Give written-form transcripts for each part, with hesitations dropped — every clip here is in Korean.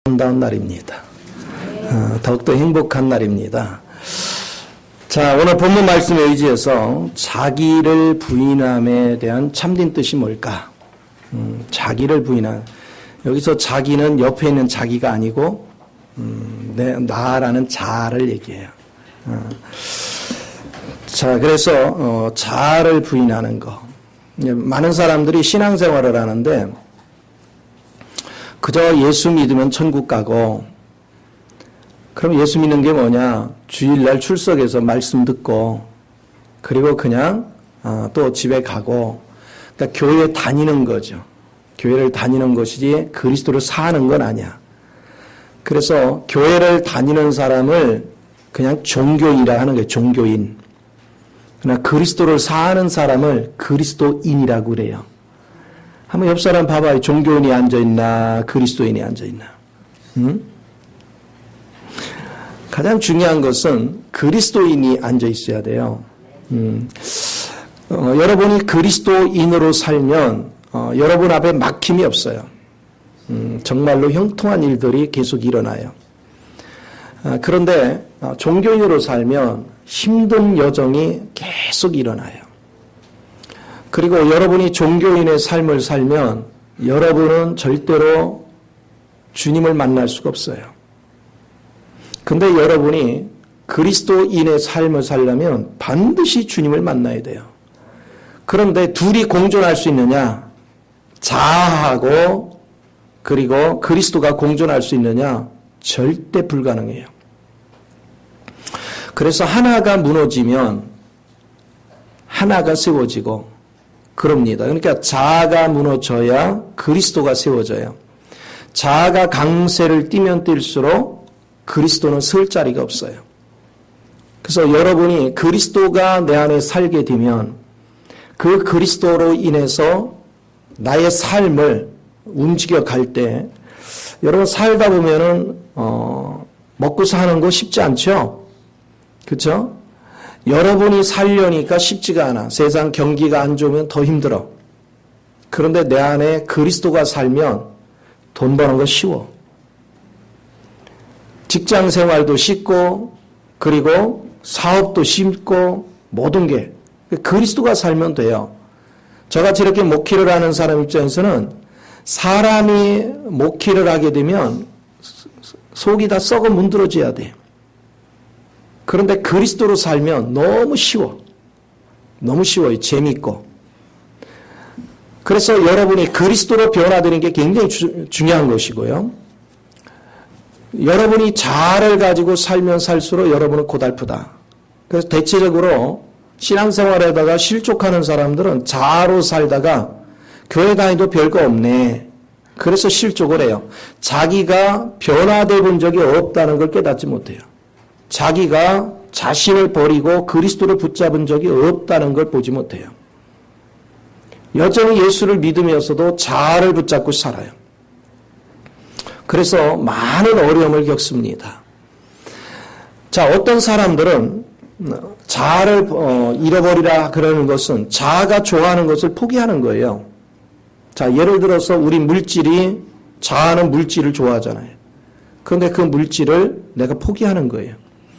아름다운 날입니다. 더욱더 행복한 날입니다. 자, 오늘 본문 말씀에 의지해서 자기를 부인함에 대한 참된 뜻이 뭘까? 자기를 부인한. 여기서 자기는 옆에 있는 자기가 아니고 나라는 자를 얘기해요. 자, 그래서 자를 부인하는 거. 많은 사람들이 신앙생활을 하는데 그저 예수 믿으면 천국 가고, 그럼 예수 믿는 게 뭐냐? 주일날 출석해서 말씀 듣고, 그리고 그냥 또 집에 가고, 그러니까 교회 다니는 거죠. 교회를 다니는 것이지 그리스도를 사는 건 아니야. 그래서 교회를 다니는 사람을 그냥 종교인이라 하는 거예요. 종교인. 그러나 그리스도를 사는 사람을 그리스도인이라고 그래요. 한번 옆 사람 봐봐요. 종교인이 앉아있나 그리스도인이 앉아있나. 가장 중요한 것은 그리스도인이 앉아있어야 돼요. 여러분이 그리스도인으로 살면 여러분 앞에 막힘이 없어요. 정말로 형통한 일들이 계속 일어나요. 그런데 종교인으로 살면 힘든 여정이 계속 일어나요. 그리고 여러분이 종교인의 삶을 살면 여러분은 절대로 주님을 만날 수가 없어요. 근데 여러분이 그리스도인의 삶을 살려면 반드시 주님을 만나야 돼요. 그런데 둘이 공존할 수 있느냐? 자아하고 그리고 그리스도가 공존할 수 있느냐? 절대 불가능해요. 그래서 하나가 무너지면 하나가 세워지고 그럽니다. 그러니까 자아가 무너져야 그리스도가 세워져요. 자아가 강세를 띠면 뛸수록 그리스도는 설 자리가 없어요. 그래서 여러분이 그리스도가 내 안에 살게 되면 그 그리스도로 인해서 나의 삶을 움직여 갈 때, 여러분 살다 보면은 먹고 사는 거 쉽지 않죠? 그렇죠? 여러분이 살려니까 쉽지가 않아. 세상 경기가 안 좋으면 더 힘들어. 그런데 내 안에 그리스도가 살면 돈 버는 거 쉬워. 직장 생활도 쉽고, 그리고 사업도 쉽고, 모든 게 그리스도가 살면 돼요. 저같이 이렇게 목회를 하는 사람 입장에서는 사람이 목회를 하게 되면 속이 다 썩어 문드러져야 돼요. 그런데 그리스도로 살면 너무 쉬워. 너무 쉬워요. 재미있고. 그래서 여러분이 그리스도로 변화되는 게 굉장히 중요한 것이고요. 여러분이 자아를 가지고 살면 살수록 여러분은 고달프다. 그래서 대체적으로 신앙생활에다가 실족하는 사람들은 자아로 살다가 교회 다니도 별거 없네. 그래서 실족을 해요. 자기가 변화되어 본 적이 없다는 걸 깨닫지 못해요. 자기가 자신을 버리고 그리스도를 붙잡은 적이 없다는 걸 보지 못해요. 여전히 예수를 믿으면서도 자아를 붙잡고 살아요. 그래서 많은 어려움을 겪습니다. 자, 어떤 사람들은 자아를 잃어버리라 그러는 것은 자아가 좋아하는 것을 포기하는 거예요. 자, 예를 들어서 우리 물질이, 자아는 물질을 좋아하잖아요. 그런데 그 물질을 내가 포기하는 거예요.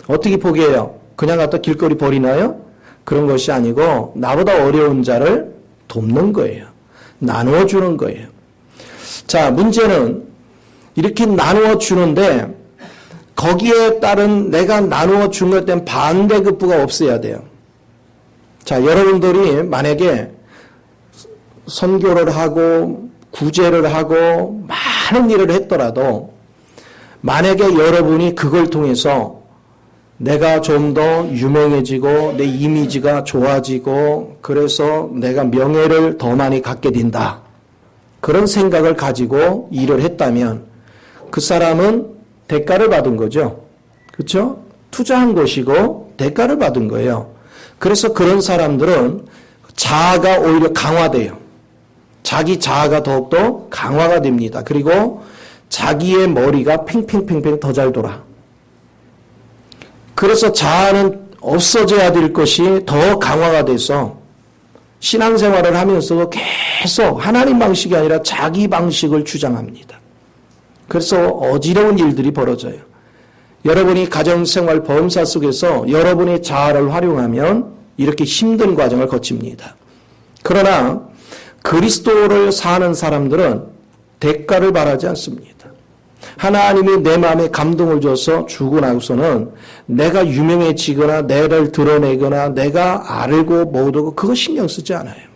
어떻게 포기해요? 그냥 갖다 길거리 버리나요? 그런 것이 아니고 나보다 어려운 자를 돕는 거예요. 나누어 주는 거예요. 자, 문제는 이렇게 나누어 주는데 거기에 따른 내가 나누어 준 것에 대한 반대급부가 없어야 돼요. 자, 여러분들이 만약에 선교를 하고 구제를 하고 많은 일을 했더라도 만약에 여러분이 그걸 통해서 내가 좀 더 유명해지고 내 이미지가 좋아지고 그래서 내가 명예를 더 많이 갖게 된다. 그런 생각을 가지고 일을 했다면 그 사람은 대가를 받은 거죠. 그렇죠? 투자한 것이고 대가를 받은 거예요. 그래서 그런 사람들은 자아가 오히려 강화돼요. 자기 자아가 더욱더 강화가 됩니다. 그리고 자기의 머리가 팽팽팽팽 더 잘 돌아. 그래서 자아는 없어져야 될 것이 더 강화가 돼서 신앙생활을 하면서도 계속 하나님 방식이 아니라 자기 방식을 주장합니다. 그래서 어지러운 일들이 벌어져요. 여러분이 가정생활 범사 속에서 여러분의 자아를 활용하면 이렇게 힘든 과정을 거칩니다. 그러나 그리스도를 사는 사람들은 대가를 바라지 않습니다. 하나님이 내 마음에 감동을 줘서 주고 나서는 내가 유명해지거나 내를 드러내거나 내가 알고 못하고 그거 신경 쓰지 않아요.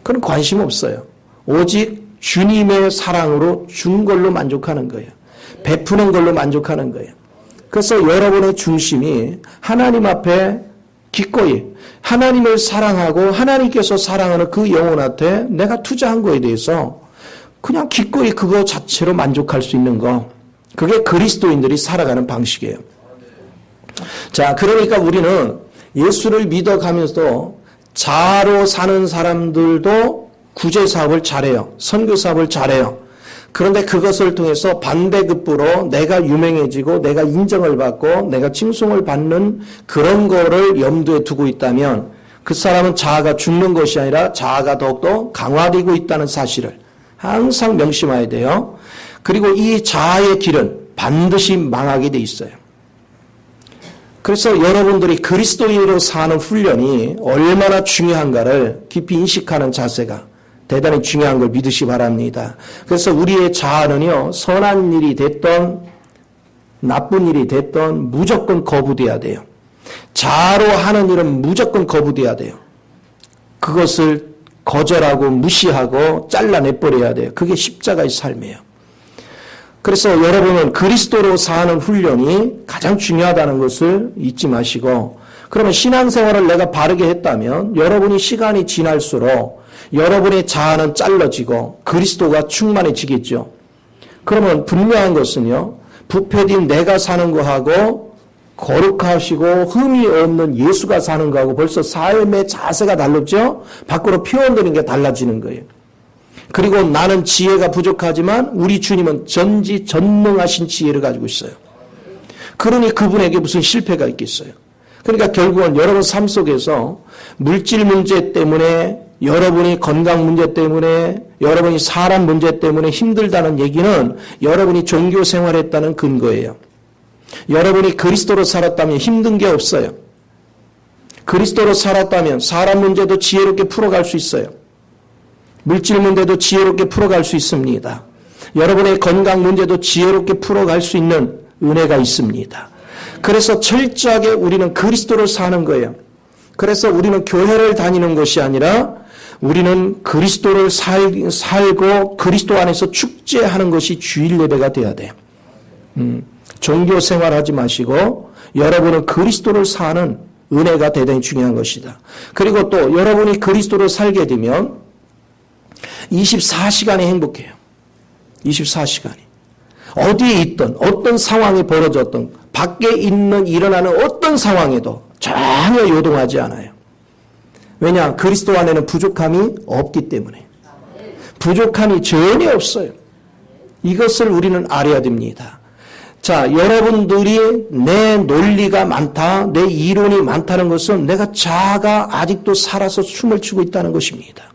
그건 관심 없어요. 오직 주님의 사랑으로 준 걸로 만족하는 거예요. 베푸는 걸로 만족하는 거예요. 그래서 여러분의 중심이 하나님 앞에 기꺼이 하나님을 사랑하고 하나님께서 사랑하는 그 영혼한테 내가 투자한 거에 대해서 그냥 기꺼이 그거 자체로 만족할 수 있는 거. 그게 그리스도인들이 살아가는 방식이에요. 자, 그러니까 우리는 예수를 믿어가면서도 자아로 사는 사람들도 구제 사업을 잘해요. 선교 사업을 잘해요. 그런데 그것을 통해서 반대급부로 내가 유명해지고 내가 인정을 받고 내가 칭송을 받는 그런 거를 염두에 두고 있다면 그 사람은 자아가 죽는 것이 아니라 자아가 더욱더 강화되고 있다는 사실을 항상 명심해야 돼요. 그리고 이 자아의 길은 반드시 망하게 돼 있어요. 그래서 여러분들이 그리스도인으로 사는 훈련이 얼마나 중요한가를 깊이 인식하는 자세가 대단히 중요한 걸 믿으시 바랍니다. 그래서 우리의 자아는요, 선한 일이 됐던 나쁜 일이 됐던 무조건 거부돼야 돼요. 자아로 하는 일은 무조건 거부돼야 돼요. 그것을 거절하고 무시하고 잘라내버려야 돼요. 그게 십자가의 삶이에요. 그래서 여러분은 그리스도로 사는 훈련이 가장 중요하다는 것을 잊지 마시고, 그러면 신앙생활을 내가 바르게 했다면 여러분이 시간이 지날수록 여러분의 자아는 잘라지고 그리스도가 충만해지겠죠. 그러면 분명한 것은요, 부패된 내가 사는 거하고 거룩하시고 흠이 없는 예수가 사는 거하고 벌써 삶의 자세가 다르죠. 밖으로 표현되는 게 달라지는 거예요. 그리고 나는 지혜가 부족하지만 우리 주님은 전지전능하신 지혜를 가지고 있어요. 그러니 그분에게 무슨 실패가 있겠어요. 그러니까 결국은 여러분 삶 속에서 물질 문제 때문에, 여러분이 건강 문제 때문에, 여러분이 사람 문제 때문에 힘들다는 얘기는 여러분이 종교 생활했다는 근거예요. 여러분이 그리스도로 살았다면 힘든 게 없어요. 그리스도로 살았다면 사람 문제도 지혜롭게 풀어갈 수 있어요. 물질 문제도 지혜롭게 풀어갈 수 있습니다. 여러분의 건강 문제도 지혜롭게 풀어갈 수 있는 은혜가 있습니다. 그래서 철저하게 우리는 그리스도를 사는 거예요. 그래서 우리는 교회를 다니는 것이 아니라 우리는 그리스도를 살고 그리스도 안에서 축제하는 것이 주일 예배가 돼야 돼요. 종교 생활하지 마시고 여러분은 그리스도를 사는 은혜가 대단히 중요한 것이다. 그리고 또 여러분이 그리스도를 살게 되면 24시간이 행복해요. 24시간이. 어디에 있든 어떤 상황이 벌어졌든 밖에 일어나는 어떤 상황에도 전혀 요동하지 않아요. 왜냐? 그리스도 안에는 부족함이 없기 때문에. 부족함이 전혀 없어요. 이것을 우리는 알아야 됩니다. 자, 여러분들이 내 논리가 많다, 내 이론이 많다는 것은 내가 자아가 아직도 살아서 춤을 추고 있다는 것입니다.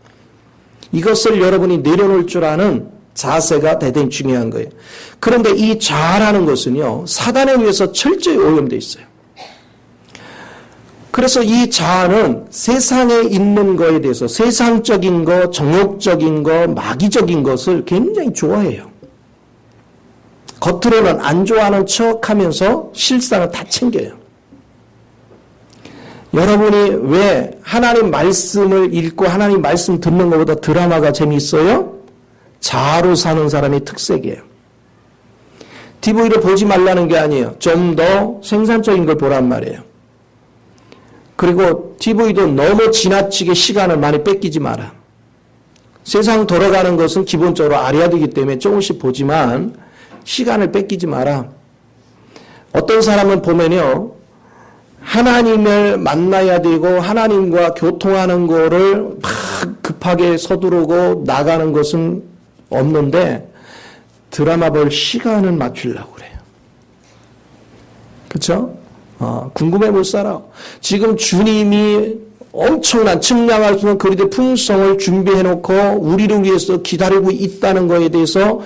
이것을 여러분이 내려놓을 줄 아는 자세가 대단히 중요한 거예요. 그런데 이 자아라는 것은요, 사단에 의해서 철저히 오염되어 있어요. 그래서 이 자아는 세상에 있는 거에 대해서 세상적인 거, 정욕적인 거, 마귀적인 것을 굉장히 좋아해요. 겉으로는 안 좋아하는 척하면서 실상은 다 챙겨요. 여러분이 왜 하나님 말씀을 읽고 하나님 말씀 듣는 것보다 드라마가 재미있어요? 자아로 사는 사람의 특색이에요. TV를 보지 말라는 게 아니에요. 좀 더 생산적인 걸 보란 말이에요. 그리고 TV도 너무 지나치게 시간을 많이 뺏기지 마라. 세상 돌아가는 것은 기본적으로 알아야 되기 때문에 조금씩 보지만 시간을 뺏기지 마라. 어떤 사람은 보면요, 하나님을 만나야 되고 하나님과 교통하는 거를 막 급하게 서두르고 나가는 것은 없는데 드라마 볼 시간은 맞추려고 그래요. 그렇죠? 궁금해 못 살아. 지금 주님이 엄청난 측량할 수 없는 그리스도의 풍성을 준비해놓고 우리를 위해서 기다리고 있다는 것에 대해서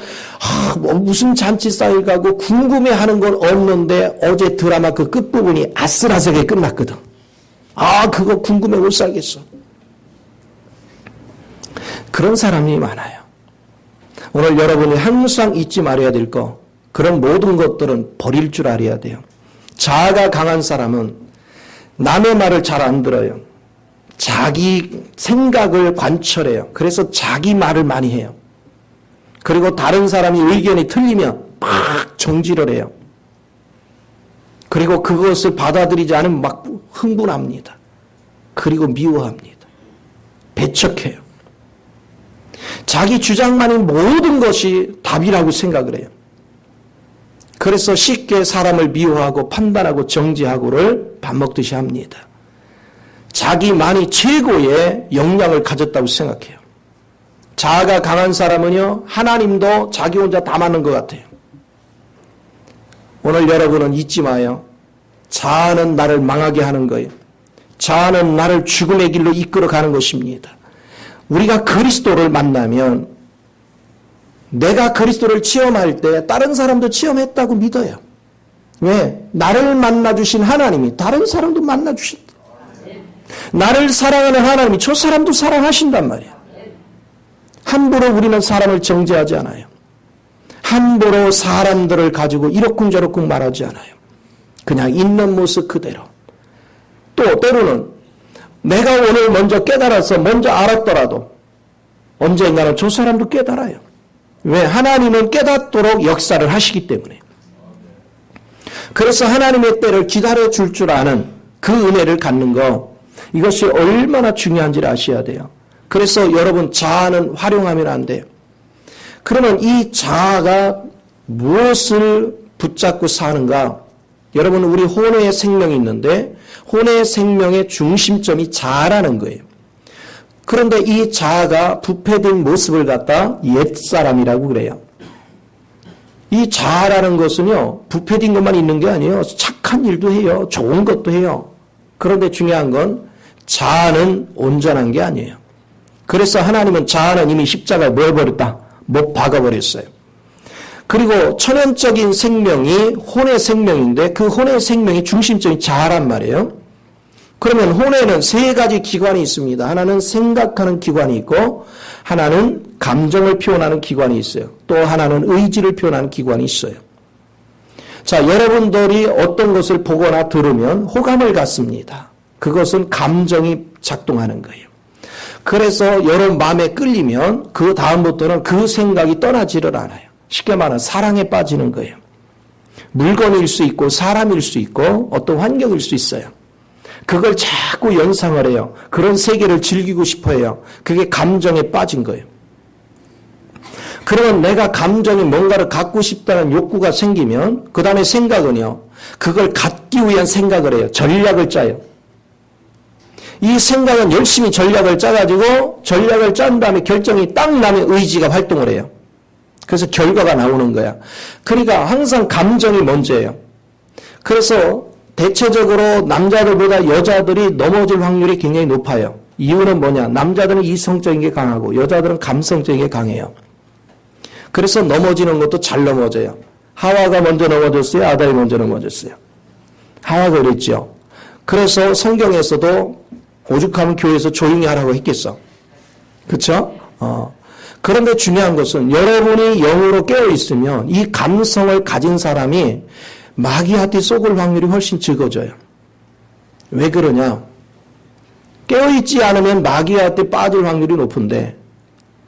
무슨 잔치상을 가고 궁금해하는 건 없는데 어제 드라마 그 끝부분이 아슬아슬하게 끝났거든. 그거 궁금해 못 살겠어. 그런 사람이 많아요. 오늘 여러분이 항상 잊지 말아야 될 거, 그런 모든 것들은 버릴 줄 알아야 돼요. 자아가 강한 사람은 남의 말을 잘 안 들어요. 자기 생각을 관철해요. 그래서 자기 말을 많이 해요. 그리고 다른 사람이 의견이 틀리면 막 정지를 해요. 그리고 그것을 받아들이지 않으면 막 흥분합니다. 그리고 미워합니다. 배척해요. 자기 주장만이 모든 것이 답이라고 생각을 해요. 그래서 쉽게 사람을 미워하고 판단하고 정지하고를 밥 먹듯이 합니다. 자기만이 최고의 역량을 가졌다고 생각해요. 자아가 강한 사람은요, 하나님도 자기 혼자 다 맞는 것 같아요. 오늘 여러분은 잊지 마요. 자아는 나를 망하게 하는 거예요. 자아는 나를 죽음의 길로 이끌어가는 것입니다. 우리가 그리스도를 만나면 내가 그리스도를 체험할 때 다른 사람도 체험했다고 믿어요. 왜? 나를 만나주신 하나님이 다른 사람도 만나주신다. 나를 사랑하는 하나님이 저 사람도 사랑하신단 말이에요. 함부로 우리는 사람을 정죄하지 않아요. 함부로 사람들을 가지고 이러쿵저러쿵 말하지 않아요. 그냥 있는 모습 그대로. 또 때로는 내가 오늘 먼저 깨달아서 먼저 알았더라도 언젠가는 저 사람도 깨달아요. 왜? 하나님은 깨닫도록 역사를 하시기 때문에. 그래서 하나님의 때를 기다려줄 줄 아는 그 은혜를 갖는 거, 이것이 얼마나 중요한지를 아셔야 돼요. 그래서 여러분, 자아는 활용하면 안 돼요. 그러면 이 자아가 무엇을 붙잡고 사는가? 여러분, 우리 혼의 생명이 있는데 혼의 생명의 중심점이 자아라는 거예요. 그런데 이 자아가 부패된 모습을 갖다 옛사람이라고 그래요. 이 자아라는 것은요, 부패된 것만 있는 게 아니에요. 착한 일도 해요. 좋은 것도 해요. 그런데 중요한 건 자아는 온전한 게 아니에요. 그래서 하나님은 자아는 이미 십자가에 뭐 해버렸다? 못 박아버렸어요. 그리고 천연적인 생명이 혼의 생명인데 그 혼의 생명이 중심점이 자아란 말이에요. 그러면 혼에는 세 가지 기관이 있습니다. 하나는 생각하는 기관이 있고, 하나는 감정을 표현하는 기관이 있어요. 또 하나는 의지를 표현하는 기관이 있어요. 자, 여러분들이 어떤 것을 보거나 들으면 호감을 갖습니다. 그것은 감정이 작동하는 거예요. 그래서 여러분 마음에 끌리면 그 다음부터는 그 생각이 떠나지를 않아요. 쉽게 말하면 사랑에 빠지는 거예요. 물건일 수 있고 사람일 수 있고 어떤 환경일 수 있어요. 그걸 자꾸 연상을 해요. 그런 세계를 즐기고 싶어 해요. 그게 감정에 빠진 거예요. 그러면 내가 감정이 뭔가를 갖고 싶다는 욕구가 생기면 그 다음에 생각은요, 그걸 갖기 위한 생각을 해요. 전략을 짜요. 이 생각은 열심히 전략을 짜가지고 전략을 짠 다음에 결정이 딱 나면 의지가 활동을 해요. 그래서 결과가 나오는 거야. 그러니까 항상 감정이 먼저예요. 그래서 대체적으로 남자들보다 여자들이 넘어질 확률이 굉장히 높아요. 이유는 뭐냐? 남자들은 이성적인 게 강하고 여자들은 감성적인 게 강해요. 그래서 넘어지는 것도 잘 넘어져요. 하와가 먼저 넘어졌어요? 아담이 먼저 넘어졌어요? 하와가 그랬죠. 그래서 성경에서도 오죽하면 교회에서 조용히 하라고 했겠어. 그렇죠? 그런데 중요한 것은 여러분이 영으로 깨어있으면 이 감성을 가진 사람이 마귀한테 쏘을 확률이 훨씬 적어져요. 왜 그러냐? 깨어있지 않으면 마귀한테 빠질 확률이 높은데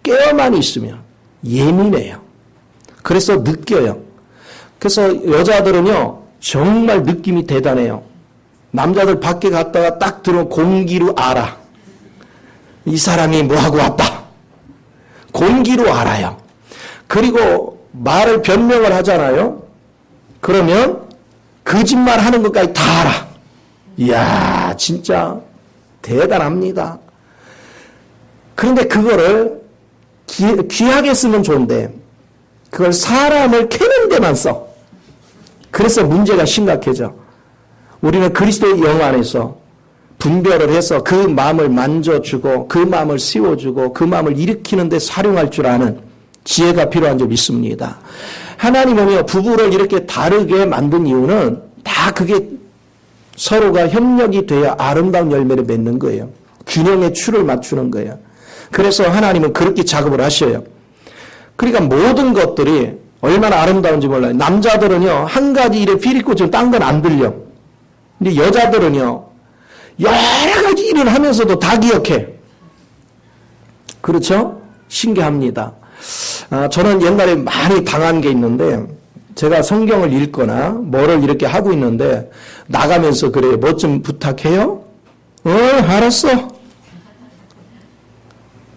깨어만 있으면 예민해요. 그래서 느껴요. 그래서 여자들은요, 정말 느낌이 대단해요. 남자들 밖에 갔다가 딱 들어온 공기로 알아. 이 사람이 뭐하고 왔다. 공기로 알아요. 그리고 말을 변명을 하잖아요. 그러면 거짓말 하는 것까지 다 알아. 이야, 진짜 대단합니다. 그런데 그거를 귀하게 쓰면 좋은데 그걸 사람을 캐는 데만 써. 그래서 문제가 심각해져. 우리는 그리스도의 영 안에서 분별을 해서 그 마음을 만져주고 그 마음을 세워주고 그 마음을 일으키는 데 사용할 줄 아는 지혜가 필요한 줄 믿습니다. 하나님은요, 부부를 이렇게 다르게 만든 이유는 다 그게 서로가 협력이 돼야 아름다운 열매를 맺는 거예요. 균형의 추를 맞추는 거예요. 그래서 하나님은 그렇게 작업을 하셔요. 그러니까 모든 것들이 얼마나 아름다운지 몰라요. 남자들은요, 한 가지 일에 피리꽂으면 딴 건 안 들려. 근데 여자들은요, 여러 가지 일을 하면서도 다 기억해. 그렇죠? 신기합니다. 저는 옛날에 많이 당한 게 있는데, 제가 성경을 읽거나 뭐를 이렇게 하고 있는데, 나가면서 그래요. 뭐 좀 부탁해요? 알았어.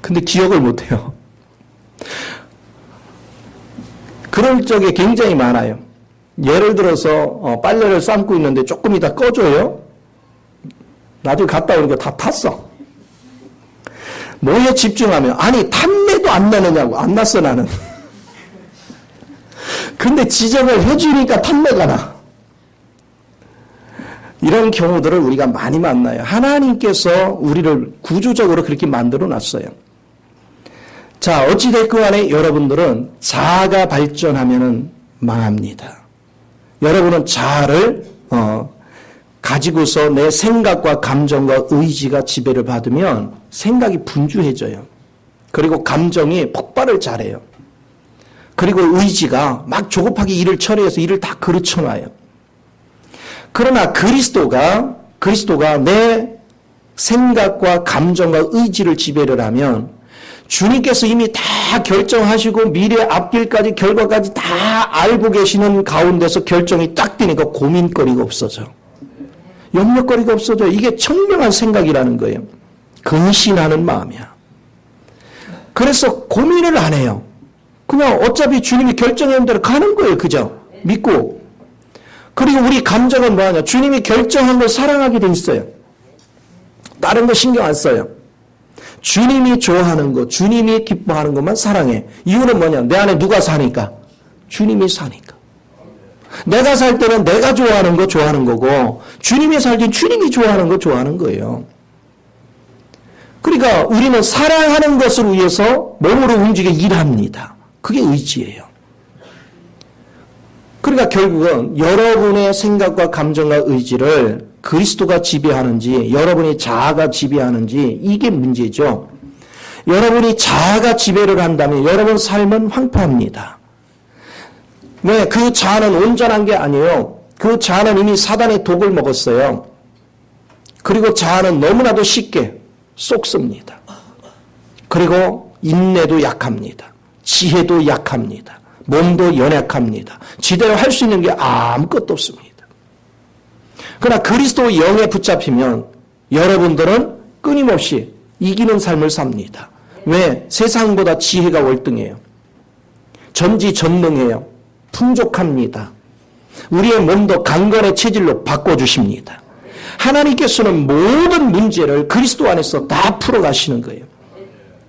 근데 기억을 못해요. 그럴 적에 굉장히 많아요. 예를 들어서 빨래를 삶고 있는데 조금 이따 꺼줘요. 나중에 갔다 오니까 다 탔어. 뭐에 집중하면 아니 탐내도 안 나느냐고. 안 났어 나는. 근데 지적을 해주니까 탐내가 나. 이런 경우들을 우리가 많이 만나요. 하나님께서 우리를 구조적으로 그렇게 만들어 놨어요. 자, 어찌됐건 간에 여러분들은 자아가 발전하면은 망합니다. 여러분은 자아를 가지고서 내 생각과 감정과 의지가 지배를 받으면 생각이 분주해져요. 그리고 감정이 폭발을 잘해요. 그리고 의지가 막 조급하게 일을 처리해서 일을 다 그르쳐놔요. 그러나 그리스도가 내 생각과 감정과 의지를 지배를 하면 주님께서 이미 다 결정하시고 미래 앞길까지 결과까지 다 알고 계시는 가운데서 결정이 딱 되니까 고민거리가 없어져. 염려거리가 없어져. 이게 청명한 생각이라는 거예요. 근신하는 마음이야. 그래서 고민을 안 해요. 그냥 어차피 주님이 결정한 대로 가는 거예요. 그죠? 믿고. 그리고 우리 감정은 뭐하냐? 주님이 결정한 걸 사랑하게 돼 있어요. 다른 거 신경 안 써요. 주님이 좋아하는 거, 주님이 기뻐하는 것만 사랑해. 이유는 뭐냐? 내 안에 누가 사니까? 주님이 사니까. 내가 살 때는 내가 좋아하는 거 좋아하는 거고, 주님이 살 때는 주님이 좋아하는 거 좋아하는 거예요. 그러니까 우리는 사랑하는 것을 위해서 몸으로 움직여 일합니다. 그게 의지예요. 그러니까 결국은 여러분의 생각과 감정과 의지를 그리스도가 지배하는지 여러분의 자아가 지배하는지 이게 문제죠. 여러분이 자아가 지배를 한다면 여러분 삶은 황폐합니다. 네, 그 자아는 온전한 게 아니에요. 그 자아는 이미 사단의 독을 먹었어요. 그리고 자아는 너무나도 쉽게 쏙습니다. 그리고 인내도 약합니다. 지혜도 약합니다. 몸도 연약합니다. 제대로 할 수 있는 게 아무것도 없습니다. 그러나 그리스도의 영에 붙잡히면 여러분들은 끊임없이 이기는 삶을 삽니다. 왜? 세상보다 지혜가 월등해요. 전지전능해요. 풍족합니다. 우리의 몸도 강건의 체질로 바꿔주십니다. 하나님께서는 모든 문제를 그리스도 안에서 다 풀어가시는 거예요.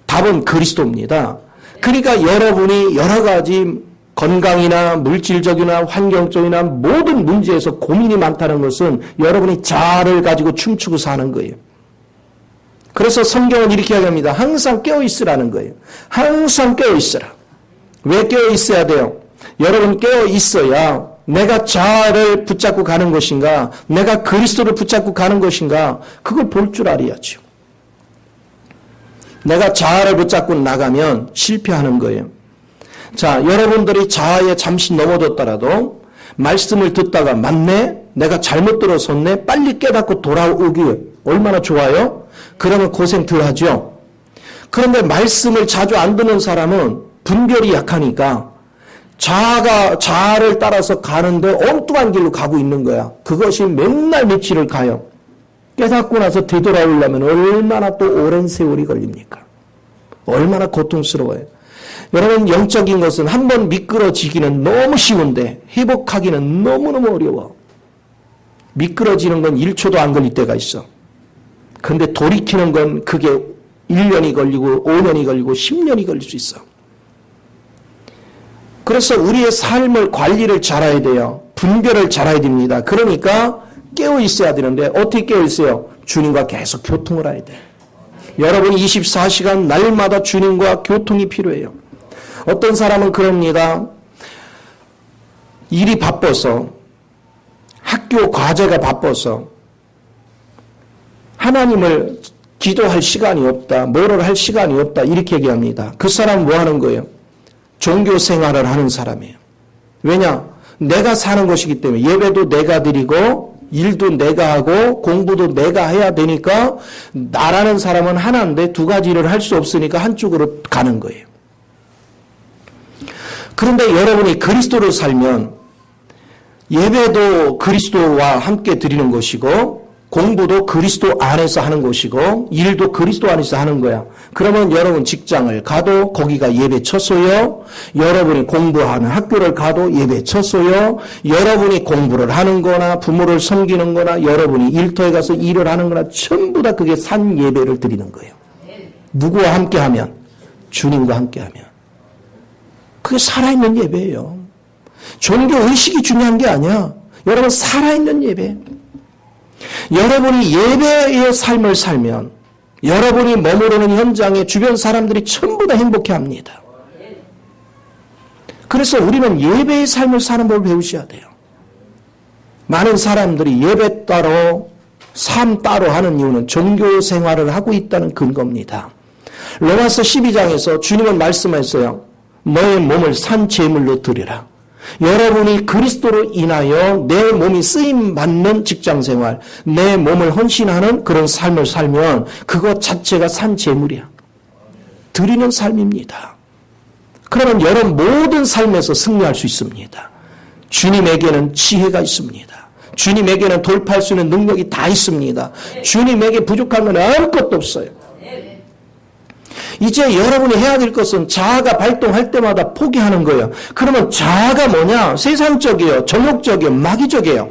답은 그리스도입니다. 그러니까 여러분이 여러 가지 건강이나 물질적이나 환경적이나 모든 문제에서 고민이 많다는 것은 여러분이 자아를 가지고 춤추고 사는 거예요. 그래서 성경은 이렇게 이야기합니다. 항상 깨어있으라는 거예요. 항상 깨어있으라. 왜 깨어있어야 돼요? 여러분 깨어있어야 내가 자아를 붙잡고 가는 것인가, 내가 그리스도를 붙잡고 가는 것인가, 그걸 볼 줄 알아야죠. 내가 자아를 붙잡고 나가면 실패하는 거예요. 자, 여러분들이 자아에 잠시 넘어졌더라도 말씀을 듣다가 맞네? 내가 잘못 들어섰네? 빨리 깨닫고 돌아오기 얼마나 좋아요? 그러면 고생 덜 하죠. 그런데 말씀을 자주 안 듣는 사람은 분별이 약하니까 자아를 따라서 가는데 엉뚱한 길로 가고 있는 거야. 그것이 맨날 며칠을 가요. 깨닫고 나서 되돌아오려면 얼마나 또 오랜 세월이 걸립니까? 얼마나 고통스러워요. 여러분, 영적인 것은 한번 미끄러지기는 너무 쉬운데 회복하기는 너무너무 어려워. 미끄러지는 건 1초도 안 걸릴 때가 있어. 그런데 돌이키는 건 그게 1년이 걸리고 5년이 걸리고 10년이 걸릴 수 있어. 그래서 우리의 삶을 관리를 잘해야 돼요. 분별을 잘해야 됩니다. 그러니까 깨어 있어야 되는데 어떻게 깨어 있어요? 주님과 계속 교통을 해야 돼요. 여러분이 24시간 날마다 주님과 교통이 필요해요. 어떤 사람은 그럽니다. 일이 바빠서, 학교 과제가 바빠서 하나님을 기도할 시간이 없다, 뭐를 할 시간이 없다 이렇게 얘기합니다. 그 사람은 뭐 하는 거예요? 종교 생활을 하는 사람이에요. 왜냐? 내가 사는 것이기 때문에 예배도 내가 드리고 일도 내가 하고 공부도 내가 해야 되니까 나라는 사람은 하나인데 두 가지 일을 할 수 없으니까 한쪽으로 가는 거예요. 그런데 여러분이 그리스도를 살면 예배도 그리스도와 함께 드리는 것이고 공부도 그리스도 안에서 하는 것이고 일도 그리스도 안에서 하는 거야. 그러면 여러분 직장을 가도 거기가 예배 처소요. 여러분이 공부하는 학교를 가도 예배 처소요. 여러분이 공부를 하는 거나 부모를 섬기는 거나 여러분이 일터에 가서 일을 하는 거나 전부 다 그게 산 예배를 드리는 거예요. 누구와 함께 하면? 주님과 함께 하면. 그게 살아있는 예배예요. 종교 의식이 중요한 게 아니야. 여러분 살아있는 예배. 여러분이 예배의 삶을 살면 여러분이 머무르는 현장에 주변 사람들이 전부 다 행복해합니다. 그래서 우리는 예배의 삶을 사는 법을 배우셔야 돼요. 많은 사람들이 예배 따로 삶 따로 하는 이유는 종교 생활을 하고 있다는 근거입니다. 로마서 12장에서 주님은 말씀하셨어요. 너의 몸을 산 제물로 드리라. 여러분이 그리스도로 인하여 내 몸이 쓰임받는 직장생활, 내 몸을 헌신하는 그런 삶을 살면 그것 자체가 산 제물이야. 드리는 삶입니다. 그러면 여러분 모든 삶에서 승리할 수 있습니다. 주님에게는 지혜가 있습니다. 주님에게는 돌파할 수 있는 능력이 다 있습니다. 주님에게 부족한 건 아무것도 없어요. 이제 여러분이 해야 될 것은 자아가 발동할 때마다 포기하는 거예요. 그러면 자아가 뭐냐? 세상적이에요. 정욕적이에요. 마귀적이에요.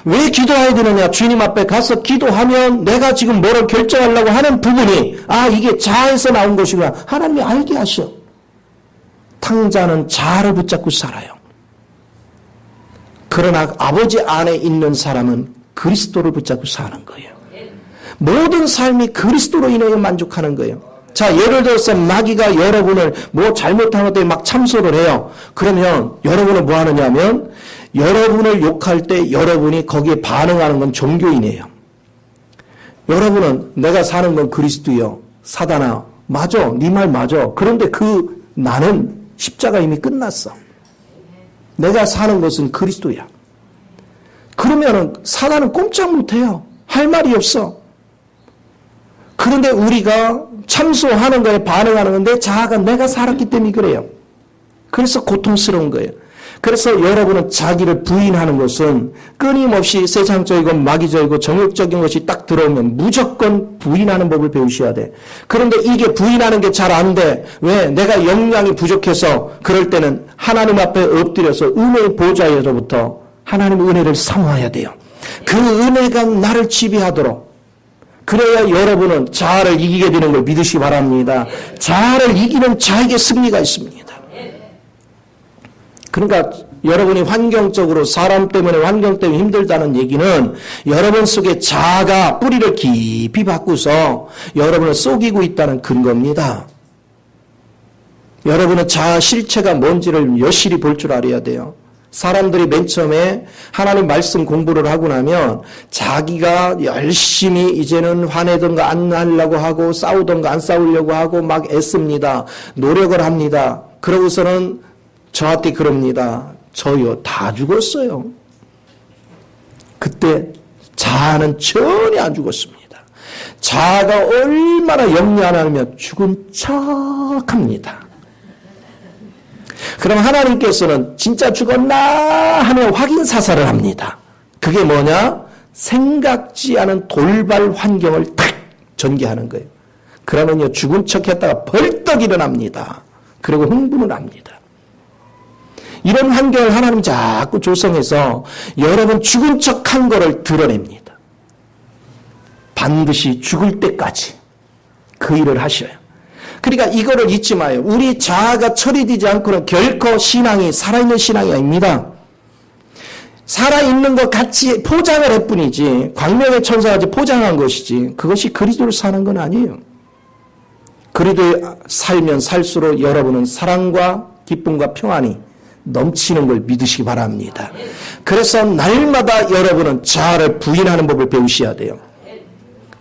왜 기도해야 되느냐? 주님 앞에 가서 기도하면 내가 지금 뭐를 결정하려고 하는 부분이 이게 자아에서 나온 것이구나. 하나님이 알게 하셔. 탕자는 자아를 붙잡고 살아요. 그러나 아버지 안에 있는 사람은 그리스도를 붙잡고 사는 거예요. 모든 삶이 그리스도로 인하여 만족하는 거예요. 자, 예를 들어서 마귀가 여러분을 뭐 잘못한 것 때문에 막 참소를 해요. 그러면 여러분은 뭐 하느냐 하면 여러분을 욕할 때 여러분이 거기에 반응하는 건 종교인이에요. 여러분은 내가 사는 건 그리스도요. 사단아, 맞아. 네 말 맞아. 그런데 나는 십자가 이미 끝났어. 내가 사는 것은 그리스도야. 그러면은 사단은 꼼짝 못해요. 할 말이 없어. 그런데 우리가 참소하는 거에 반응하는 건데 자아가 내가 살았기 때문에 그래요. 그래서 고통스러운 거예요. 그래서 여러분은 자기를 부인하는 것은 끊임없이 세상적이고 마귀적이고 정욕적인 것이 딱 들어오면 무조건 부인하는 법을 배우셔야 돼. 그런데 이게 부인하는 게 잘 안 돼. 왜? 내가 역량이 부족해서 그럴 때는 하나님 앞에 엎드려서 은혜의 보좌에서부터 하나님의 은혜를 사모해야 돼요. 그 은혜가 나를 지배하도록. 그래야 여러분은 자아를 이기게 되는 걸 믿으시기 바랍니다. 자아를 이기는 자에게 승리가 있습니다. 그러니까 여러분이 환경적으로 사람 때문에 환경 때문에 힘들다는 얘기는 여러분 속에 자아가 뿌리를 깊이 박고서 여러분을 속이고 있다는 근거입니다. 여러분은 자아 실체가 뭔지를 여실히 볼 줄 알아야 돼요. 사람들이 맨 처음에 하나님 말씀 공부를 하고 나면 자기가 열심히 이제는 화내던가 안 하려고 하고 싸우던가 안 싸우려고 하고 막 애씁니다. 노력을 합니다. 그러고서는 저한테 그럽니다. 저요 다 죽었어요. 그때 자아는 전혀 안 죽었습니다. 자아가 얼마나 염려하냐면 죽은 척합니다. 그럼 하나님께서는 진짜 죽었나 하면 확인 사살을 합니다. 그게 뭐냐? 생각지 않은 돌발 환경을 탁 전개하는 거예요. 그러면요 죽은 척했다가 벌떡 일어납니다. 그리고 흥분을 합니다. 이런 환경을 하나님 자꾸 조성해서 여러분 죽은 척한 거를 드러냅니다. 반드시 죽을 때까지 그 일을 하셔요. 그러니까 이거를 잊지 마요. 우리 자아가 처리되지 않고는 결코 신앙이 살아있는 신앙이 아닙니다. 살아있는 것 같이 포장을 할 뿐이지 광명의 천사같이 포장한 것이지 그것이 그리스도를 사는 건 아니에요. 그리스도에 살면 살수록 여러분은 사랑과 기쁨과 평안이 넘치는 걸 믿으시기 바랍니다. 그래서 날마다 여러분은 자아를 부인하는 법을 배우셔야 돼요.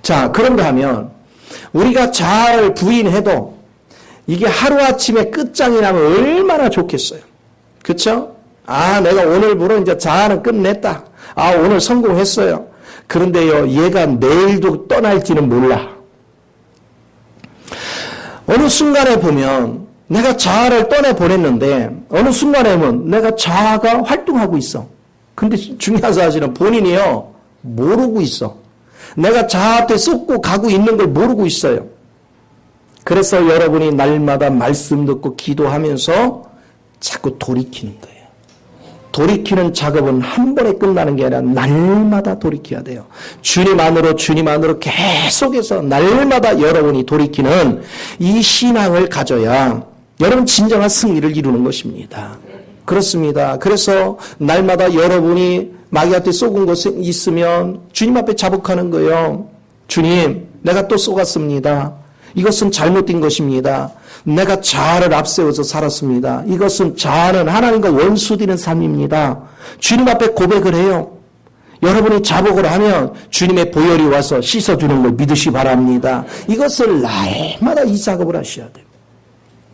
자, 그런가 하면 우리가 자아를 부인해도 이게 하루아침에 끝장이 나면 얼마나 좋겠어요. 그렇죠? 아, 내가 오늘부로 이제 자아는 끝냈다. 아, 오늘 성공했어요. 그런데요, 얘가 내일도 떠날지는 몰라. 어느 순간에 보면 내가 자아를 떠내보냈는데 어느 순간에 보면 내가 자아가 활동하고 있어. 근데 중요한 사실은 본인이요, 모르고 있어. 내가 자아한테 쏟고 가고 있는 걸 모르고 있어요. 그래서 여러분이 날마다 말씀 듣고 기도하면서 자꾸 돌이키는 거예요. 돌이키는 작업은 한 번에 끝나는 게 아니라 날마다 돌이켜야 돼요. 주님 안으로 계속해서 날마다 여러분이 돌이키는 이 신앙을 가져야 여러분 진정한 승리를 이루는 것입니다. 그렇습니다. 그래서 날마다 여러분이 마귀한테 쏘은 것이 있으면 주님 앞에 자복하는 거예요. 주님, 내가 또 쏘았습니다. 이것은 잘못된 것입니다. 내가 자아를 앞세워서 살았습니다. 이것은 자아는 하나님과 원수되는 삶입니다. 주님 앞에 고백을 해요. 여러분이 자복을 하면 주님의 보혈이 와서 씻어주는 걸 믿으시 바랍니다. 이것을 날마다 이 작업을 하셔야 돼요.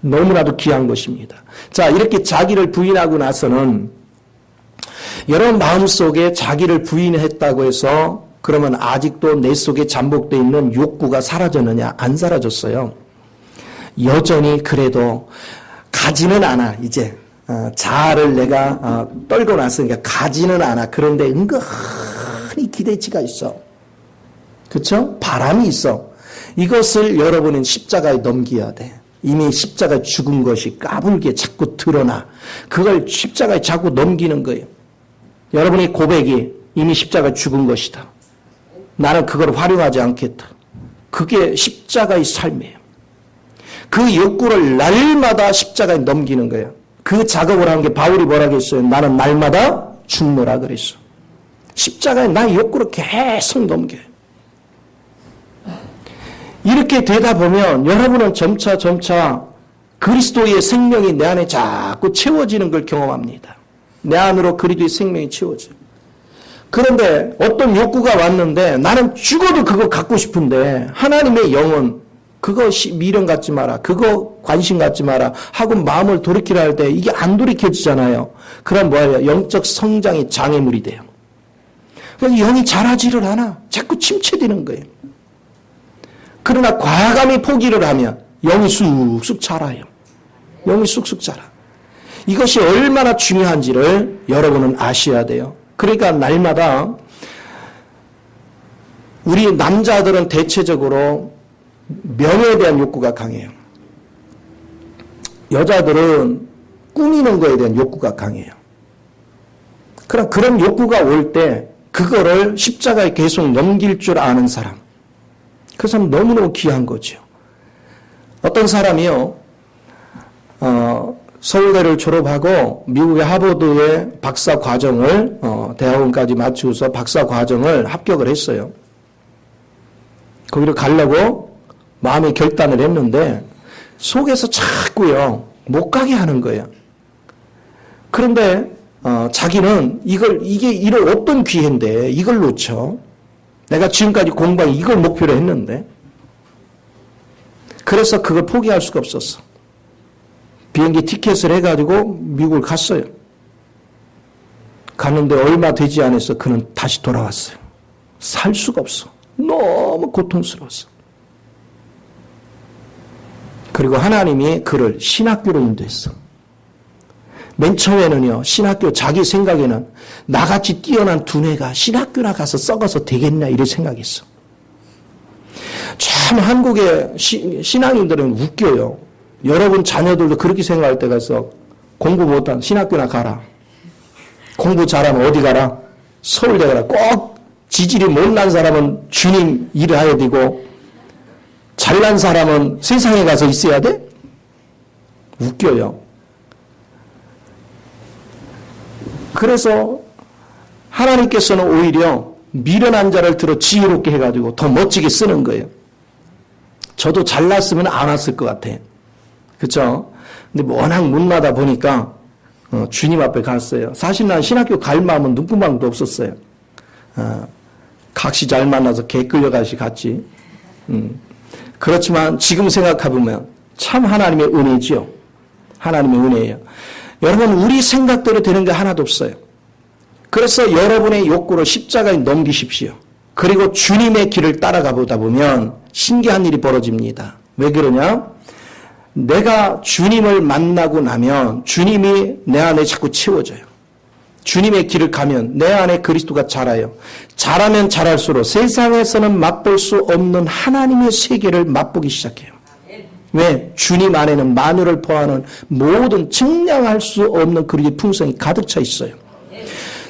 너무나도 귀한 것입니다. 자, 이렇게 자기를 부인하고 나서는 여러분 마음속에 자기를 부인했다고 해서 그러면 아직도 내 속에 잠복되어 있는 욕구가 사라졌느냐? 안 사라졌어요. 여전히 그래도 가지는 않아. 이제 자아를 내가 떨고 났으니까 가지는 않아. 그런데 은근히 기대치가 있어. 그렇죠? 바람이 있어. 이것을 여러분은 십자가에 넘겨야 돼. 이미 십자가에 죽은 것이 까불게 자꾸 드러나. 그걸 십자가에 자꾸 넘기는 거예요. 여러분의 고백이 이미 십자가에 죽은 것이다. 나는 그걸 활용하지 않겠다. 그게 십자가의 삶이에요. 그 욕구를 날마다 십자가에 넘기는 거예요. 그 작업을 하는 게 바울이 뭐라고 했어요? 나는 날마다 죽노라 그랬어. 십자가에 나의 욕구를 계속 넘겨요. 이렇게 되다 보면 여러분은 점차 그리스도의 생명이 내 안에 자꾸 채워지는 걸 경험합니다. 내 안으로 그리스도의 생명이 채워져요. 그런데 어떤 욕구가 왔는데 나는 죽어도 그거 갖고 싶은데 하나님의 영은 그거 미련 갖지 마라. 그거 관심 갖지 마라. 하고 마음을 돌이키라 할 때 이게 안 돌이켜지잖아요. 그럼 뭐예요? 영적 성장이 장애물이 돼요. 그래서 영이 자라지를 않아. 자꾸 침체되는 거예요. 그러나 과감히 포기를 하면 영이 쑥쑥 자라요. 영이 쑥쑥 자라. 이것이 얼마나 중요한지를 여러분은 아셔야 돼요. 그러니까 날마다 우리 남자들은 대체적으로 명예에 대한 욕구가 강해요. 여자들은 꾸미는 거에 대한 욕구가 강해요. 그런 욕구가 올 때 그거를 십자가에 계속 넘길 줄 아는 사람. 그 사람 너무너무 귀한 거죠. 어떤 사람이요. 서울대를 졸업하고 미국의 하버드의 박사 과정을 대학원까지 마치고서 박사 과정을 합격을 했어요. 거기로 가려고 마음의 결단을 했는데 속에서 자꾸요 못 가게 하는 거예요. 그런데 자기는 이게 이런 어떤 기회인데 이걸 놓쳐? 내가 지금까지 공부한 이걸 목표로 했는데 그래서 그걸 포기할 수가 없었어. 비행기 티켓을 해가지고 미국을 갔어요. 갔는데 얼마 되지 않아서 그는 다시 돌아왔어요. 살 수가 없어. 너무 고통스러웠어. 그리고 하나님이 그를 신학교로 인도했어. 맨 처음에는요, 신학교 자기 생각에는 나같이 뛰어난 두뇌가 신학교나 가서 썩어서 되겠나 이런 생각했어. 참 한국의 신앙인들은 웃겨요. 여러분 자녀들도 그렇게 생각할 때가 있어. 공부 못한 신학교나 가라. 공부 잘하면 어디 가라? 서울대 가라. 꼭 지질이 못난 사람은 주님 일을 해야 되고 잘난 사람은 세상에 가서 있어야 돼? 웃겨요. 그래서 하나님께서는 오히려 미련한 자를 들어 지혜롭게 해가지고 더 멋지게 쓰는 거예요. 저도 잘났으면 안 왔을 것 같아. 그렇죠? 근데 워낙 못나다 보니까 주님 앞에 갔어요. 사실 난 신학교 갈 마음은 눈금방도 없었어요. 각시 잘 만나서 개 끌려가시 갔지. 그렇지만 지금 생각해보면 참 하나님의 은혜죠. 하나님의 은혜예요. 여러분, 우리 생각대로 되는 게 하나도 없어요. 그래서 여러분의 욕구를 십자가에 넘기십시오. 그리고 주님의 길을 따라가 보다 보면 신기한 일이 벌어집니다. 왜 그러냐? 내가 주님을 만나고 나면 주님이 내 안에 자꾸 채워져요. 주님의 길을 가면 내 안에 그리스도가 자라요. 자라면 자랄수록 세상에서는 맛볼 수 없는 하나님의 세계를 맛보기 시작해요. 왜? 주님 안에는 만유를 포함하는 모든 측량할 수 없는 그리고 풍성이 가득 차 있어요.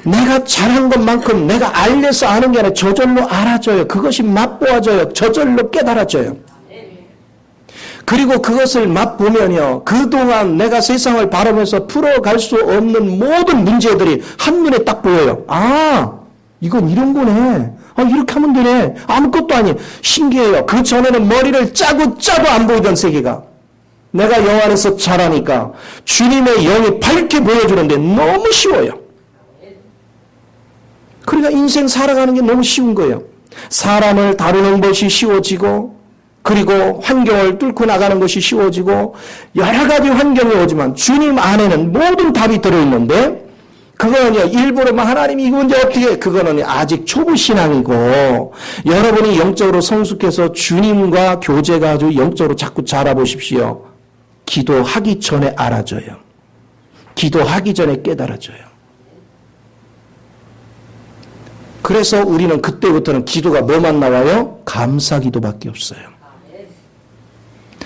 내가 잘한 것만큼 내가 알려서 아는 게 아니라 저절로 알아져요. 그것이 맛보아져요. 저절로 깨달아져요. 그리고 그것을 맛보면요, 그동안 내가 세상을 바라보면서 풀어갈 수 없는 모든 문제들이 한눈에 딱 보여요. 아, 이건 이런 거네. 아, 이렇게 하면 되네. 아무것도 아니에요. 신기해요. 그 전에는 머리를 짜고 짜도 안 보이던 세계가 내가 영 안에서 자라니까 주님의 영이 밝게 보여주는데 너무 쉬워요. 그러니까 인생 살아가는 게 너무 쉬운 거예요. 사람을 다루는 것이 쉬워지고, 그리고 환경을 뚫고 나가는 것이 쉬워지고, 여러 가지 환경이 오지만 주님 안에는 모든 답이 들어있는데, 그거는요, 일부러 하나님이 이거 언제 어떻게, 그거는 아직 초보 신앙이고, 여러분이 영적으로 성숙해서 주님과 교제가 아주 영적으로 자꾸 자라보십시오. 기도하기 전에 알아져요. 기도하기 전에 깨달아져요. 그래서 우리는 그때부터는 기도가 뭐만 나와요? 감사 기도밖에 없어요.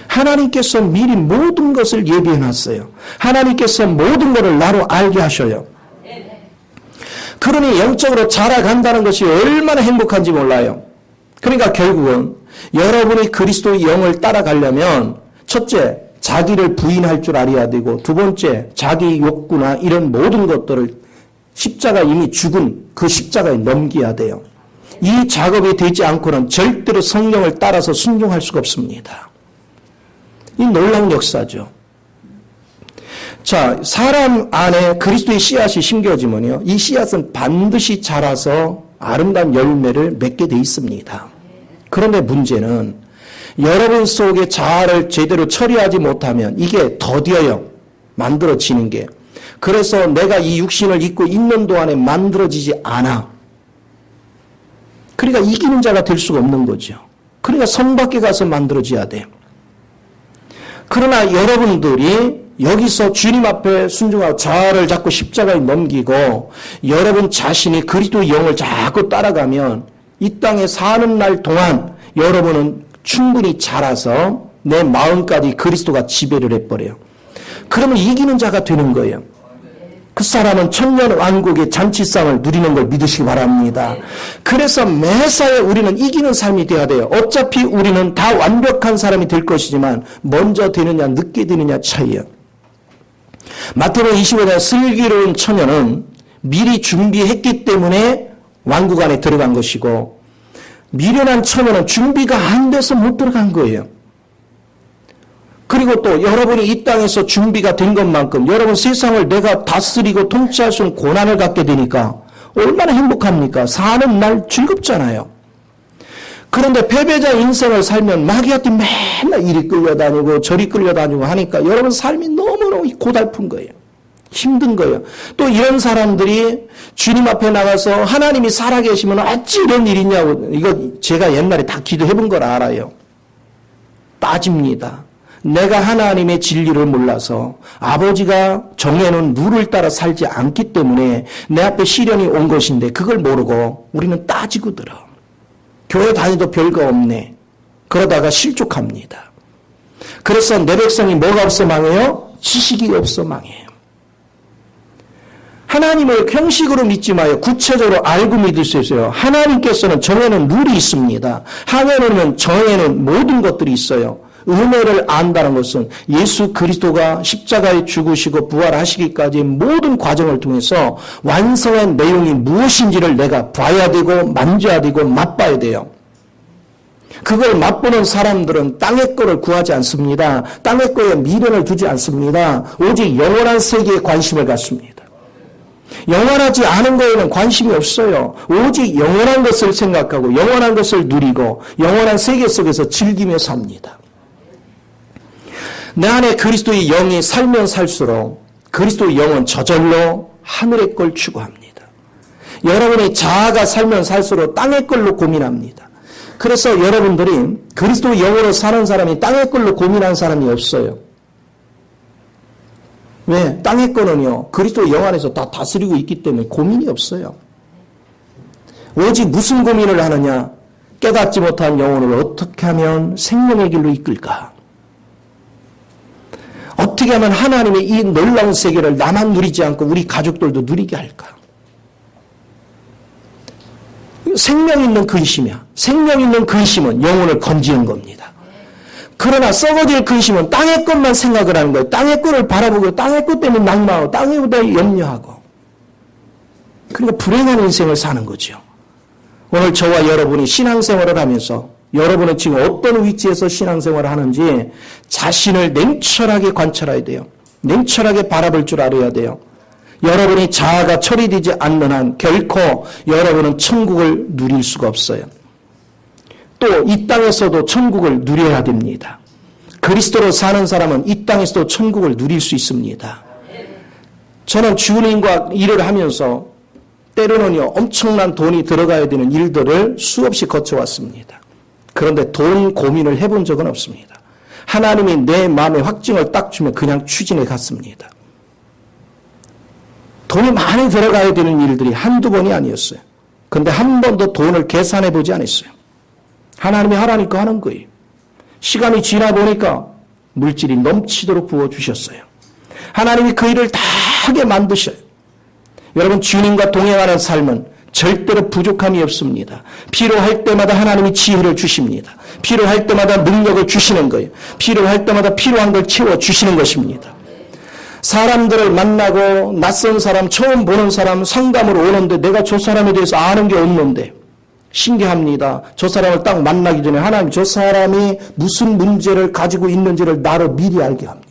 하나님께서 미리 모든 것을 예비해 놨어요. 하나님께서 모든 것을 나로 알게 하셔요. 그러니 영적으로 자라간다는 것이 얼마나 행복한지 몰라요. 그러니까 결국은 여러분이 그리스도의 영을 따라가려면 첫째, 자기를 부인할 줄 알아야 되고, 두 번째, 자기 욕구나 이런 모든 것들을 십자가 이미 죽은 그 십자가에 넘겨야 돼요. 이 작업이 되지 않고는 절대로 성령을 따라서 순종할 수가 없습니다. 이 놀라운 역사죠. 자, 사람 안에 그리스도의 씨앗이 심겨지면요, 이 씨앗은 반드시 자라서 아름다운 열매를 맺게 돼 있습니다. 그런데 문제는 여러분 속에 자아를 제대로 처리하지 못하면 이게 더뎌요. 만들어지는 게. 그래서 내가 이 육신을 입고 있는 동안에 만들어지지 않아. 그러니까 이기는 자가 될 수가 없는 거죠. 그러니까 성 밖에 가서 만들어져야 돼. 그러나 여러분들이 여기서 주님 앞에 순종하고 자아를 자꾸 십자가에 넘기고 여러분 자신이 그리스도의 영을 자꾸 따라가면 이 땅에 사는 날 동안 여러분은 충분히 자라서 내 마음까지 그리스도가 지배를 해버려요. 그러면 이기는 자가 되는 거예요. 그 사람은 천년 왕국의 잔치상을 누리는 걸 믿으시기 바랍니다. 그래서 매사에 우리는 이기는 삶이 되어야 돼요. 어차피 우리는 다 완벽한 사람이 될 것이지만 먼저 되느냐 늦게 되느냐 차이예요. 마태복음 25장 슬기로운 처녀는 미리 준비했기 때문에 왕국 안에 들어간 것이고, 미련한 처녀는 준비가 안 돼서 못 들어간 거예요. 그리고 또 여러분이 이 땅에서 준비가 된 것만큼 여러분 세상을 내가 다스리고 통치할 수 있는 고난을 갖게 되니까 얼마나 행복합니까? 사는 날 즐겁잖아요. 그런데 패배자 인생을 살면 마귀한테 맨날 이리 끌려다니고 저리 끌려다니고 하니까 여러분 삶이 너무너무 고달픈 거예요. 힘든 거예요. 또 이런 사람들이 주님 앞에 나가서 하나님이 살아계시면 어찌 이런 일이 있냐고, 이거 제가 옛날에 다 기도해 본 걸 알아요. 빠집니다. 내가 하나님의 진리를 몰라서 아버지가 정해놓은 룰을 따라 살지 않기 때문에 내 앞에 시련이 온 것인데 그걸 모르고 우리는 따지고 들어. 교회 다니도 별거 없네. 그러다가 실족합니다. 그래서 내 백성이 뭐가 없어 망해요? 지식이 없어 망해요. 하나님을 형식으로 믿지 마요. 구체적으로 알고 믿을 수 있어요. 하나님께서는 정해놓은 룰이 있습니다. 하나님은 정해놓은 모든 것들이 있어요. 은혜를 안다는 것은 예수 그리스도가 십자가에 죽으시고 부활하시기까지 모든 과정을 통해서 완성한 내용이 무엇인지를 내가 봐야 되고 만져야 되고 맛봐야 돼요. 그걸 맛보는 사람들은 땅의 거를 구하지 않습니다. 땅의 거에 미련을 두지 않습니다. 오직 영원한 세계에 관심을 갖습니다. 영원하지 않은 거에는 관심이 없어요. 오직 영원한 것을 생각하고 영원한 것을 누리고 영원한 세계 속에서 즐기며 삽니다. 내 안에 그리스도의 영이 살면 살수록 그리스도의 영은 저절로 하늘의 걸 추구합니다. 여러분의 자아가 살면 살수록 땅의 걸로 고민합니다. 그래서 여러분들이 그리스도의 영으로 사는 사람이 땅의 걸로 고민하는 사람이 없어요. 왜? 땅의 거는요, 그리스도의 영 안에서 다 다스리고 있기 때문에 고민이 없어요. 오직 무슨 고민을 하느냐? 깨닫지 못한 영혼을 어떻게 하면 생명의 길로 이끌까? 어떻게 하면 하나님의 이 놀라운 세계를 나만 누리지 않고 우리 가족들도 누리게 할까? 생명 있는 근심이야. 생명 있는 근심은 영혼을 건지는 겁니다. 그러나 썩어질 근심은 땅의 것만 생각을 하는 거예요. 땅의 것을 바라보고 땅의 것 때문에 낙망하고 땅의 것 때문에 염려하고. 그러니까 불행한 인생을 사는 거죠. 오늘 저와 여러분이 신앙생활을 하면서 여러분은 지금 어떤 위치에서 신앙생활을 하는지 자신을 냉철하게 관찰해야 돼요. 냉철하게 바라볼 줄 알아야 돼요. 여러분이 자아가 처리되지 않는 한 결코 여러분은 천국을 누릴 수가 없어요. 또 이 땅에서도 천국을 누려야 됩니다. 그리스도로 사는 사람은 이 땅에서도 천국을 누릴 수 있습니다. 저는 주님과 일을 하면서 때로는요 엄청난 돈이 들어가야 되는 일들을 수없이 거쳐왔습니다. 그런데 돈 고민을 해본 적은 없습니다. 하나님이 내 마음에 확증을 딱 주면 그냥 추진해 갔습니다. 돈이 많이 들어가야 되는 일들이 한두 번이 아니었어요. 그런데 한 번도 돈을 계산해 보지 않았어요. 하나님이 하라니까 하는 거예요. 시간이 지나 보니까 물질이 넘치도록 부어주셨어요. 하나님이 그 일을 다 하게 만드셔요. 여러분 주님과 동행하는 삶은 절대로 부족함이 없습니다. 필요할 때마다 하나님이 지혜를 주십니다. 필요할 때마다 능력을 주시는 거예요. 필요할 때마다 필요한 걸 채워주시는 것입니다. 사람들을 만나고 낯선 사람, 처음 보는 사람 상담으로 오는데 내가 저 사람에 대해서 아는 게 없는데 신기합니다. 저 사람을 딱 만나기 전에 하나님 저 사람이 무슨 문제를 가지고 있는지를 나로 미리 알게 합니다.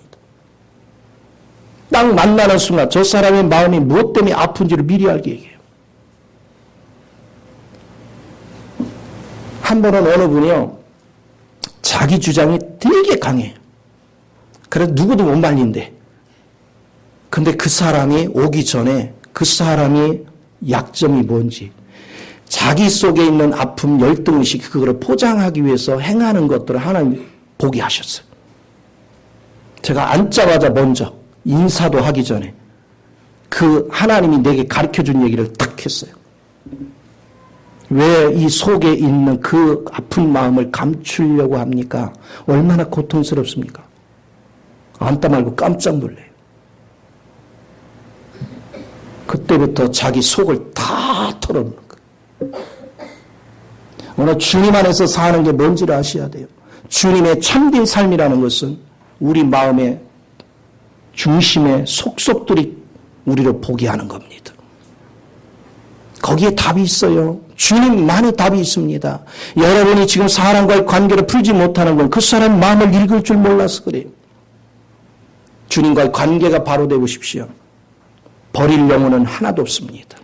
딱 만나는 순간 저 사람의 마음이 무엇 때문에 아픈지를 미리 알게 얘기해요. 한 번은 어느 분이요. 자기 주장이 되게 강해요. 그래서 누구도 못 말린대. 근데 그 사람이 오기 전에 그 사람이 약점이 뭔지 자기 속에 있는 아픔, 열등의식 그거를 포장하기 위해서 행하는 것들을 하나님 보게 하셨어요. 제가 앉자마자 먼저 인사도 하기 전에 그 하나님이 내게 가르쳐준 얘기를 딱 했어요. 왜 이 속에 있는 그 아픈 마음을 감추려고 합니까? 얼마나 고통스럽습니까? 앉다 말고 깜짝 놀래요. 그때부터 자기 속을 다 털어놓는 거예요. 오늘 주님 안에서 사는 게 뭔지를 아셔야 돼요. 주님의 참된 삶이라는 것은 우리 마음의 중심의 속속들이 우리를 보게 하는 겁니다. 거기에 답이 있어요. 주님만이 답이 있습니다. 여러분이 지금 사람과의 관계를 풀지 못하는 건 그 사람 마음을 읽을 줄 몰라서 그래요. 주님과의 관계가 바로 되고 싶으시오. 버릴 영혼은 하나도 없습니다.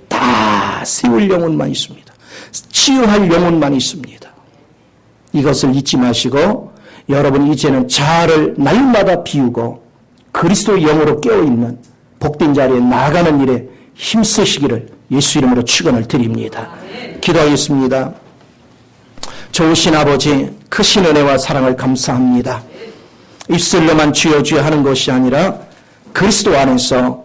다 세울 영혼만 있습니다. 치유할 영혼만 있습니다. 이것을 잊지 마시고 여러분 이제는 자아를 날마다 비우고 그리스도의 영으로 깨어있는 복된 자리에 나아가는 일에 힘쓰시기를 예수 이름으로 축원을 드립니다. 기도하겠습니다. 좋으신 아버지 크신 은혜와 사랑을 감사합니다. 입술로만 주여 주여 하는 것이 아니라 그리스도 안에서